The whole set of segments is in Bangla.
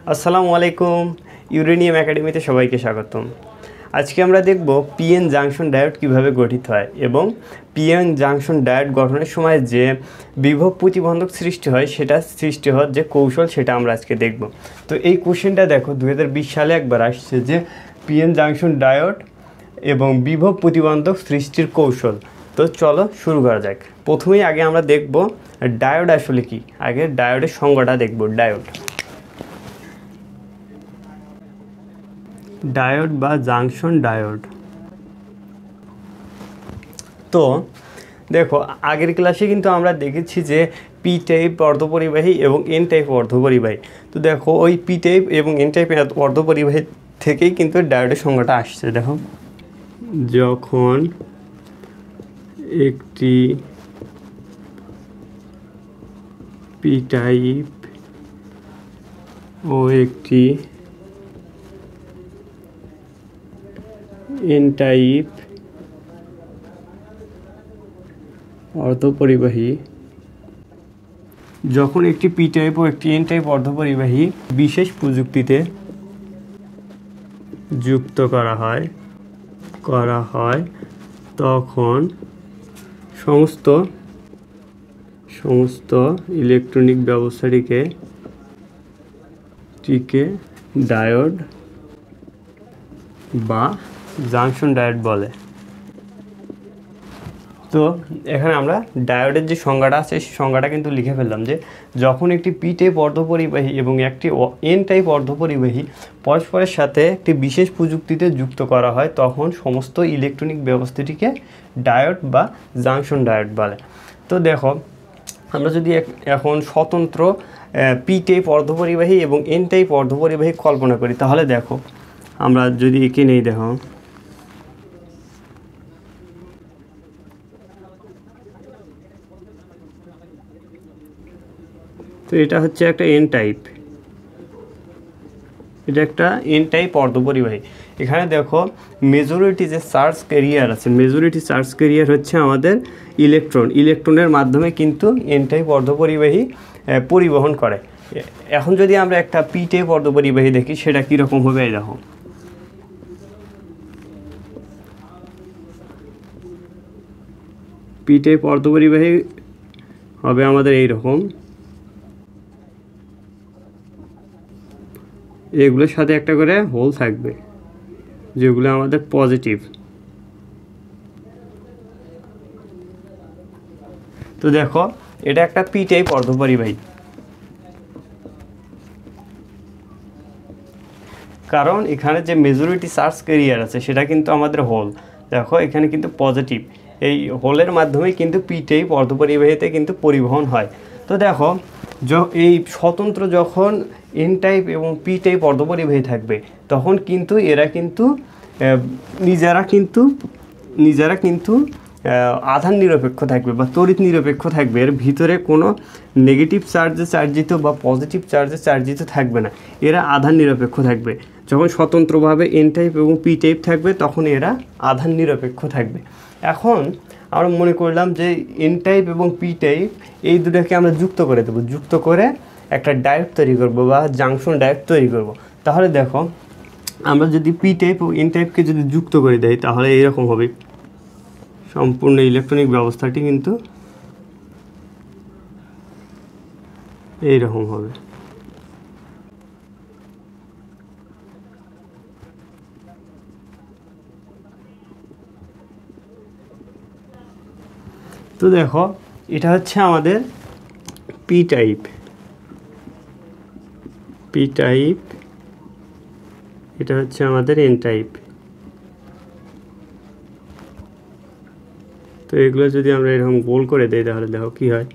আসসালামু আলাইকুম। ইউরেনিয়াম একাডেমিতে সবাইকে স্বাগতম। আজকে আমরা দেখব পিএন জাংশন ডায়োড কিভাবে গঠিত হয় এবং পিএন জাংশন ডায়োড গঠনের সময় যে বিভব প্রতিবন্ধক সৃষ্টি হয় সেটা সৃষ্টি হওয়ার যে কৌশল সেটা আমরা আজকে দেখব। তো এই কোশ্চেনটা দেখো 2020 সালে একবার আসছে যে পিএন জাংশন ডায়োড এবং বিভব প্রতিবন্ধক সৃষ্টির কৌশল। তো চলো শুরু করা যাক। প্রথমেই আগে আমরা দেখব ডায়োড আসলে কি। আগে ডায়োডের সংজ্ঞাটা দেখব। ডায়োড বা জাংশন ডায়োড। তো দেখো আগের ক্লাসে কিন্তু আমরা দেখেছি যে পি টাইপ অর্ধপরিবাহী এবং এন টাইপ অর্ধপরিবাহী। তো দেখো ওই পি টাইপ এবং এন টাইপ অর্ধপরিবাহী থেকেই কিন্তু ডায়োডের সংজ্ঞাটা আসছে। দেখো যখন একটি পি টাইপ ও একটি এন টাইপ অর্ধপরিবাহী, যখন একটি পি টাইপ ও একটি এন টাইপ অর্ধপরিবাহী বিশেষ প্রযুক্তিতে যুক্ত করা হয় তখন সমস্ত ইলেকট্রনিক ব্যবস্থাটিকে ডায়োড বা জাংশন ডায়োড বলে। তো এখানে আমরা ডায়োডের যে সংজ্ঞাটা আছে সেই সংজ্ঞাটা কিন্তু লিখে ফেললাম যে যখন একটি পি টাইপ অর্ধপরিবাহী এবং একটি এন টাইপ অর্ধপরিবাহী পরস্পরের সাথে একটি বিশেষ প্রযুক্তিতে যুক্ত করা হয় তখন সমস্ত ইলেকট্রনিক ব্যবস্থাটিকে ডায়োড বা জাংশন ডায়োড বলে। তো দেখো আমরা যদি এখন স্বতন্ত্র পি টাইপ অর্ধপরিবাহী এবং এন টাইপ অর্ধপরিবাহী কল্পনা করি তাহলে দেখো আমরা যদি এঁকে নেই, দেখো তো এটা হচ্ছে একটা এন টাইপ, এটা একটা এন টাইপ অর্ধপরিবাহী। এখানে দেখো মেজরিটি যে চার্জ ক্যারিয়ার আছে, মেজরিটি চার্জ ক্যারিয়ার হচ্ছে আমাদের ইলেকট্রনের মাধ্যমে কিন্তু এন টাইপ অর্ধপরিবাহী পরিবহন করে। এখন যদি আমরা একটা পি টাইপ অর্ধপরিবাহী দেখি সেটা কীরকম হবে, এই দেখো পি টাইপ অর্ধপরিবাহী হবে আমাদের এই রকম, এগুলোর সাথে একটা করে হোল থাকবে যেগুলো আমাদের পজিটিভ। তো দেখো এটা একটা পি টাইপ অর্ধপরিবাহী, কারণ এখানে যে মেজরিটি চার্জ ক্যারিয়ার আছে সেটা কিন্তু আমাদের হোল। দেখো এখানে কিন্তু পজিটিভ, এই হোলের মাধ্যমে কিন্তু পি টাইপ অর্ধপরিবাহীতে কিন্তু পরিবহন হয়। তো দেখো এই স্বতন্ত্র যখন এন টাইপ এবং পি টাইপ অর্ধপরিবাহী থাকবে তখন কিন্তু এরা কিন্তু নিজেরা কিন্তু আধান নিরপেক্ষ থাকবে বা তড়িৎ নিরপেক্ষ থাকবে। এর ভিতরে কোনো নেগেটিভ চার্জে চার্জিত বা পজিটিভ চার্জে চার্জিত থাকবে না, এরা আধান নিরপেক্ষ থাকবে। যখন স্বতন্ত্রভাবে এন টাইপ এবং পি টাইপ থাকবে তখন এরা আধান নিরপেক্ষ থাকবে। এখন আমরা মনে করলাম যে এন টাইপ এবং পি টাইপ এই দুটোকে আমরা যুক্ত করে দেবো, যুক্ত করে একটা ডায়োড তৈরি করব বা জাংশন ডায়োড তৈরি করব। তাহলে দেখো আমরা যদি পি টাইপ ও এন টাইপকে যদি যুক্ত করে দেই তাহলে এইরকম হবে, সম্পূর্ণ ইলেকট্রনিক ব্যবস্থাটি কিন্তু এইরকম হবে। তো দেখো এটা হচ্ছে আমাদের পি টাইপ, এটা হচ্ছে আমাদের এন টাইপ। তো এগুলো যদি আমরা এরকম গোল করে দেই তাহলে দেখো কি হয়।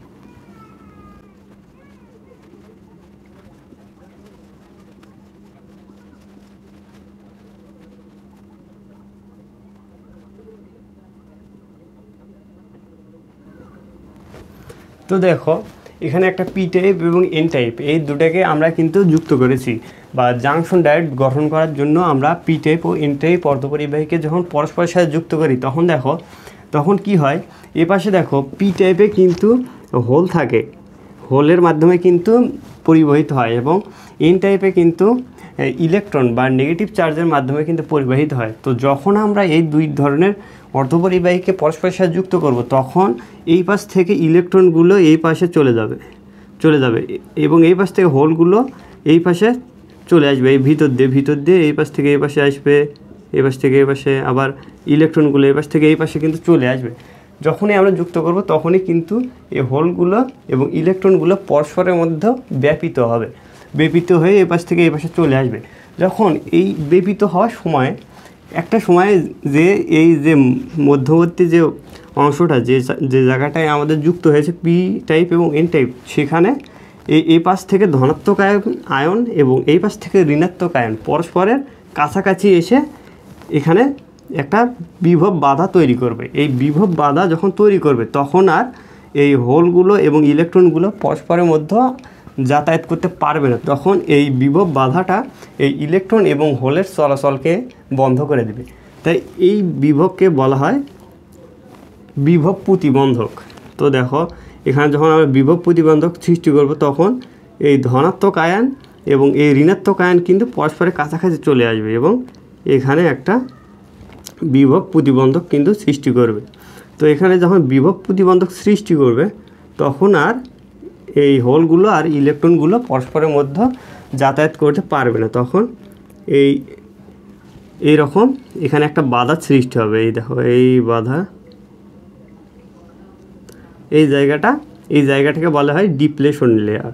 তো দেখো এখানে একটা পি টাইপ এবং এন টাইপ এই দুটাকে আমরা কিন্তু যুক্ত করেছি বা জাংশন ডায়োড গঠন করার জন্য আমরা পি টাইপ ও এন টাইপ অর্ধপরিবাহীকে যখন পরস্পরের সাথে যুক্ত করি তখন কি হয়, এ পাশে দেখো পি টাইপে কিন্তু হোল থাকে, হোলের মাধ্যমে কিন্তু পরিবাহিত হয় এবং এন টাইপে কিন্তু ইলেকট্রন বা নেগেটিভ চার্জের মাধ্যমে কিন্তু পরিবাহিত হয়। তো যখন আমরা এই দুই ধরনের অর্ধপরিবাহীকে পরস্পরের সাথে যুক্ত করব তখন এই পাশ থেকে ইলেকট্রনগুলো এই পাশে চলে যাবে এবং এই পাশ থেকে হোলগুলো এই পাশে চলে আসবে, এই ভিতর দিয়ে এই পাশ থেকে এই পাশে আসবে, এই পাশ থেকে এই পাশে, আবার ইলেকট্রনগুলো এই পাশ থেকে এই পাশে কিন্তু চলে আসবে। যখনই আমরা যুক্ত করব তখনই কিন্তু এই হোলগুলো এবং ইলেকট্রনগুলো পরস্পরের মধ্যে ব্যাপিত হয়ে এই পাশ থেকে এই পাশে চলে আসবে। যখন এই ব্যাপিত হওয়ার সময় একটা সময় যে এই যে মধ্যবর্তী যে অংশটা যে জায়গাটায় আমাদের যুক্ত হয়েছে পি টাইপ এবং এন টাইপ, সেখানে এই পাশ থেকে ধনাত্মক আয়ন এবং এই পাশ থেকে ঋণাত্মক আয়ন পরস্পরের কাছাকাছি এসে এখানে একটা বিভব বাধা তৈরি করবে। এই বিভব বাধা যখন তৈরি করবে তখন আর এই হোলগুলো এবং ইলেকট্রনগুলো পরস্পরের মধ্যে যাতায়াত করতে পারবে না। তখন এই বিভব বাধাটা এই ইলেকট্রন এবং হোলের চলাচলকে বন্ধ করে দেবে। তাই এই বিভবকে বলা হয় বিভব প্রতিবন্ধক। তো দেখো এখানে যখন আমরা বিভব প্রতিবন্ধক সৃষ্টি করব তখন এই ধনাত্মক আয়ন এবং এই ঋণাত্মক আয়ন কিন্তু পরস্পরের কাছাকাছি চলে আসবে এবং এখানে একটা বিভব প্রতিবন্ধক কিন্তু সৃষ্টি করবে। তো এখানে যখন বিভব প্রতিবন্ধক সৃষ্টি করবে তখন আর এই হোলগুলো আর ইলেকট্রনগুলো পরস্পরের মধ্যে যাতায়াত করতে পারবে না। তখন এই রকম এখানে একটা বাধার সৃষ্টি হবে। এই দেখো এই বাধা, এই জায়গাটাকে বলা হয় ডিপ্লেশন লেয়ার।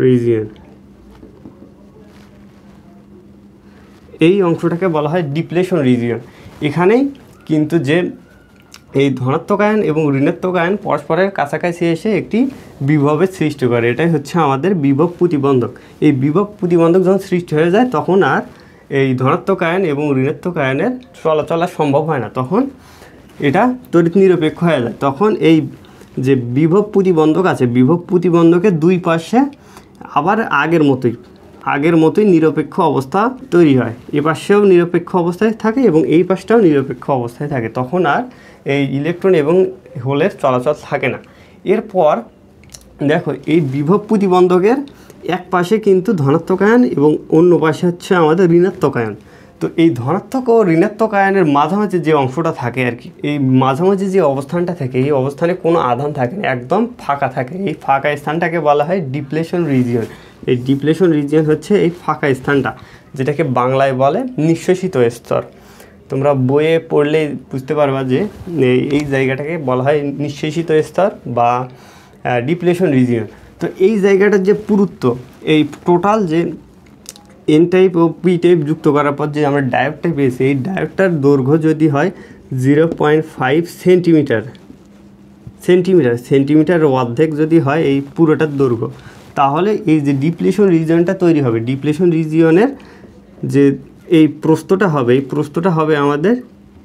রিজিয়ন, এই অংশটাকে বলা হয় ডিপ্লেশন রিজিয়ন। এখানেই কিন্তু যে এই ধনাত্মক আয়ন এবং ঋণাত্মক আয়ন পরস্পরের কাছাকাছি এসে একটি বিভবের সৃষ্টি করে, এটাই হচ্ছে আমাদের বিভব প্রতিবন্ধক। এই বিভব প্রতিবন্ধক যখন সৃষ্টি হয়ে যায় তখন আর এই ধনাত্মক আয়ন এবং ঋণাত্মক আয়নের চলাচল সম্ভব হয় না, তখন এটা তড়িৎ নিরপেক্ষ হয়ে যায়। তখন এই যে বিভব প্রতিবন্ধক আছে, বিভব প্রতিবন্ধকের দুই পাশে আবার আগের মতোই নিরপেক্ষ অবস্থা তৈরি হয়। এ পাশেও নিরপেক্ষ অবস্থায় থাকে এবং এই পাশটাও নিরপেক্ষ অবস্থায় থাকে। তখন আর এই ইলেকট্রন এবং হোলের চলাচল থাকে না। এরপর দেখো এই বিভব প্রতিবন্ধকের এক পাশে কিন্তু ধনাত্মক আয়ন এবং অন্য পাশে হচ্ছে আমাদের ঋণাত্মক আয়ন। তো এই ধনাত্মক ও ঋণাত্মক আয়নের মাঝামাঝি যে অংশটা থাকে আর কি, এই মাঝামাঝি যে অবস্থানটা থাকে, এই অবস্থানে কোনো আধান থাকে না, একদম ফাঁকা থাকে। এই ফাঁকা স্থানটাকে বলা হয় ডিপ্লেশন রিজিয়ন। এই ডিপ্লেশন রিজিয়ন হচ্ছে এই ফাঁকা স্থানটা, যেটাকে বাংলায় বলে নিঃশেষিত স্তর। তোমরা বইয়ে পড়লে বুঝতে পারবা যে এই জায়গাটাকে বলা হয় নিঃশেষিত স্তর বা ডিপ্লেশন রিজিয়ন। তো এই জায়গাটার যে পুরুত্ব, এই টোটাল যে এন টাইপ ও পি টাইপ যুক্ত করার পর যে আমরা ডায়োডটা পেয়েছি, এই ডায়োডটার দৈর্ঘ্য যদি হয় 0.5 সেন্টিমিটার অর্ধেক যদি হয় এই পুরোটার দৈর্ঘ্য, তাহলে এই যে ডিপ্লেশন রিজিয়নটা তৈরি হবে, ডিপ্লেশন রিজিয়নের যে এই প্রস্থটা হবে আমাদের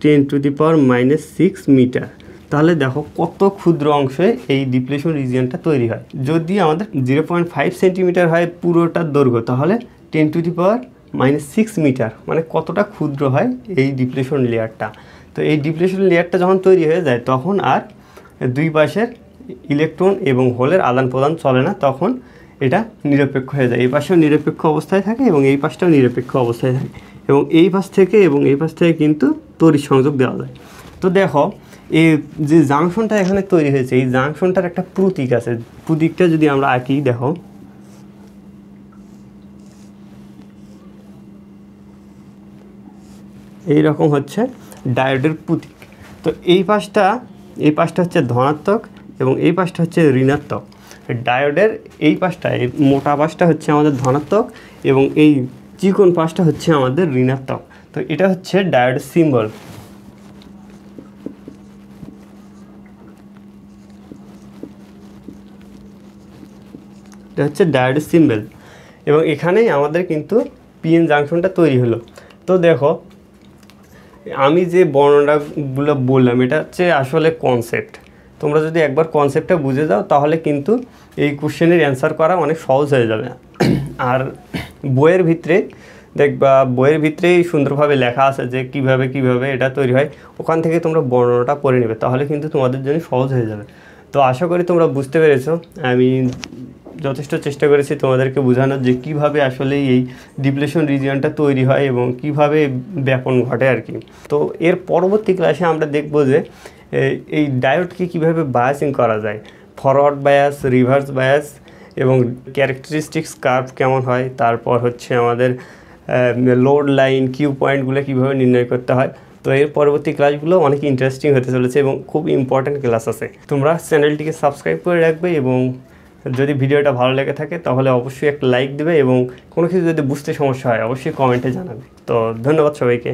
10⁻⁻6 মিটার। তাহলে দেখো কত ক্ষুদ্র অংশে এই ডিপ্লেশন রিজিয়নটা তৈরি হয়। যদি আমাদের 0.5 সেন্টিমিটার হয় পুরোটার দৈর্ঘ্য, তাহলে 10⁻⁻6 মিটার, মানে কতটা ক্ষুদ্র হয় এই ডিপ্লেশন লেয়ারটা। তো এই ডিপ্লেশন লেয়ারটা যখন তৈরি হয়ে যায় তখন আর দুই পাশের ইলেকট্রন এবং হোলের আদান প্রদান চলে না, তখন এটা নিরপেক্ষ হয়ে যায়। এই পাশেও নিরপেক্ষ অবস্থায় থাকে এবং এই পাশটাও নিরপেক্ষ অবস্থায় থাকে এবং এই পাশ থেকে কিন্তু তড়িৎ সংযোগ দেওয়া যায়। তো দেখো এই যে জাংশনটা এখানে তৈরি হয়েছে, এই জাংশনটার একটা প্রতীক আছে। প্রতীকটা যদি আমরা আঁকি, দেখো এই রকম হচ্ছে ডায়োডের প্রতীক। তো এই পাশটা হচ্ছে ধনাত্মক এবং এই পাশটা হচ্ছে ঋণাত্মক। ডায়োডের এই পাশটা, এই মোটা পাশটা হচ্ছে আমাদের ধনাত্মক এবং এই চিকন পাশটা হচ্ছে আমাদের ঋণাত্মক। তো এটা হচ্ছে ডায়োড সিম্বল। এটা হচ্ছে ডায়োড সিম্বল এবং এখানেই আমাদের কিন্তু পিএন জাংশনটা তৈরি হলো। তো দেখো আমি যে বর্ণনাগুলো বললাম এটা হচ্ছে আসলে কনসেপ্ট। তোমরা যদি একবার কনসেপ্টটা বুঝে যাও তাহলে কিন্তু এই কোশ্চেনের অ্যান্সার করা অনেক সহজ হয়ে যাবে। আর বইয়ের ভিতরে দেখবা বইয়ের ভিতরেই সুন্দরভাবে লেখা আছে যে কিভাবে এটা তৈরি হয়, ওখান থেকে তোমরা বর্ণনাটা পড়ে নেবে, তাহলে কিন্তু তোমাদের জন্য সহজ হয়ে যাবে। তো আশা করি তোমরা বুঝতে পেরেছো। আমি যথেষ্ট চেষ্টা করেছি তোমাদেরকে বোঝানোর যে কিভাবে আসলে এই ডিপ্লেশন রিজিয়নটা তৈরি হয় এবং কিভাবে ব্যাপন ঘটে আর কি। তো এর পরবর্তী ক্লাসে আমরা দেখব যে এই ডায়োডকে কিভাবে বায়াসিং করা যায়, ফরওয়ার্ড বায়াস, রিভার্স বায়াস এবং ক্যারেক্টারিস্টিক্স কার্ভ কেমন হয়, তারপর হচ্ছে আমাদের লোড লাইন, কিউ পয়েন্টগুলো কীভাবে নির্ণয় করতে হয়। তো এর পরবর্তী ক্লাসগুলো অনেক ইন্টারেস্টিং হতে চলেছে এবং খুব ইম্পর্ট্যান্ট ক্লাস আছে। তোমরা চ্যানেলটিকে সাবস্ক্রাইব করে রাখবে এবং যদি ভিডিওটা ভালো লেগে থাকে তাহলে অবশ্যই একটা লাইক দেবে এবং কোনো কিছু যদি বুঝতে সমস্যা হয় অবশ্যই কমেন্টে জানাবে। তো ধন্যবাদ সবাইকে।